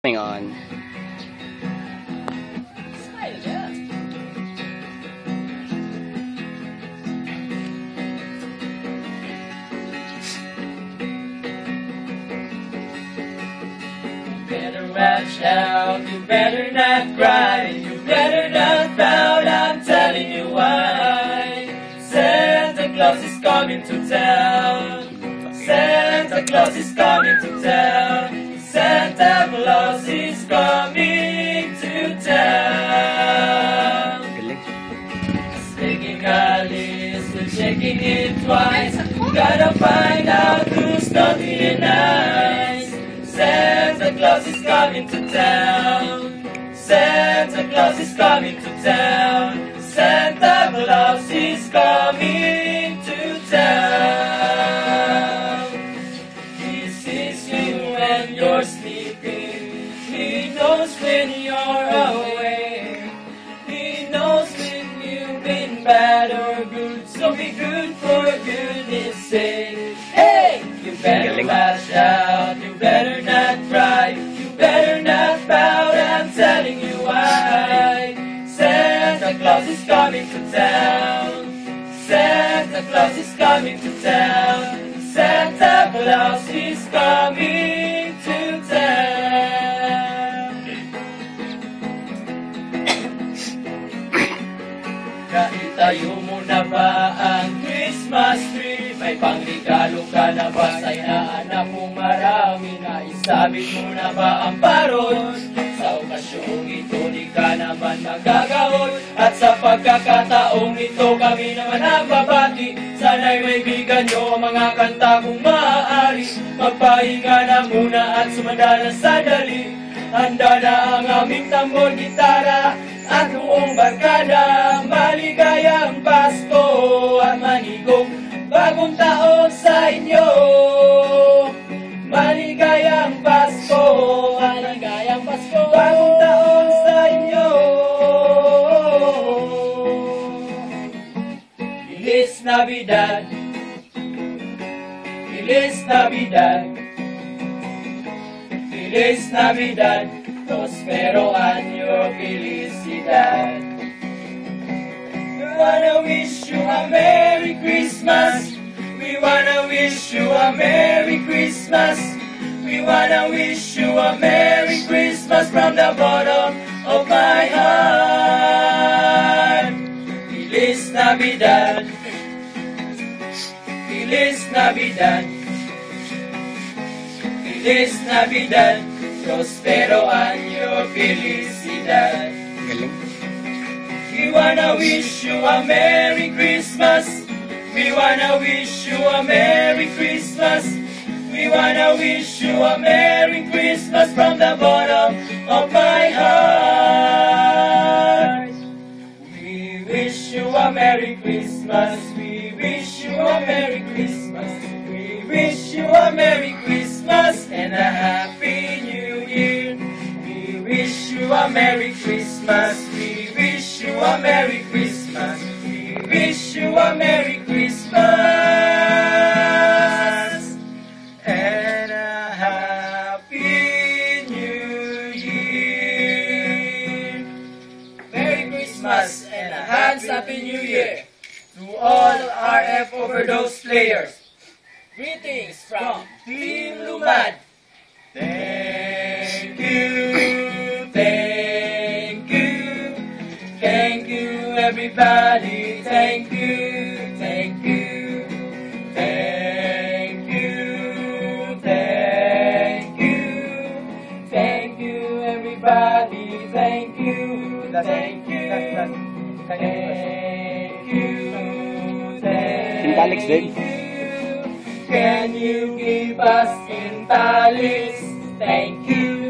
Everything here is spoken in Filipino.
Hang on. Better watch out, you better not cry, you better not pout, I'm telling you why. Santa Claus is coming to town, Santa Claus is coming to town, Santa Claus is coming to town. Speaking a list, we're checking it twice, gotta find out who's naughty and nice. Santa Claus is coming to town, Santa Claus is coming to town, Santa Claus is coming to town. He sees you when you're sleeping, he knows when you're awake, he knows when you've been bad or good, so be good for goodness sake. Hey, you better watch out, you better not cry, you better not pout, I'm telling you why. Santa Claus is coming to town, Santa Claus is coming to town, Santa Claus is coming to town. Naitayo mo na ba ang Christmas tree? May pangregalo ka na ba sa inaanak mo? Marami na isabit mo na ba ang parol? Sa okasyong ito di ka naman magagahon, at sa pagkakataong ito kami naman nagbabati. Sana'y may bigan nyo ang mga kanta kung maaari. Magpahinga na muna at sumanda na sandali. Handa na ang aming tambor, gitara at buong barkada. Maligayang Pasko at manigong bagong taon sa inyo. Maligayang Pasko, maligayang Pasko, bagong taon sa inyo. Feliz Navidad, Feliz Navidad, Feliz Navidad, prospero año, felicidad. We wanna wish you a Merry Christmas, we wanna wish you a Merry Christmas, we wanna wish you a Merry Christmas from the bottom of my heart. Feliz Navidad, Feliz Navidad, Feliz Navidad, prospero año, felicidad. We wanna wish you a Merry Christmas, we wanna wish you a Merry Christmas, we wanna wish you a Merry Christmas from the bottom of my heart. We wish you a Merry Christmas, we wish you a Merry Christmas, we wish you a Merry Christmas and a Happy New Year. We wish you a Merry Christmas, we wish you a Merry Christmas, we wish you a Merry Christmas and a Happy New Year. Merry Christmas and a Happy New Year to all RF Overdose players. Greetings from Team Lumad. Thank you, thank you, thank you everybody, thank you, thank you, thank you, thank you, thank you everybody, thank you, thank you, thank you, Alex din. Can you give us in Talis? Thank you.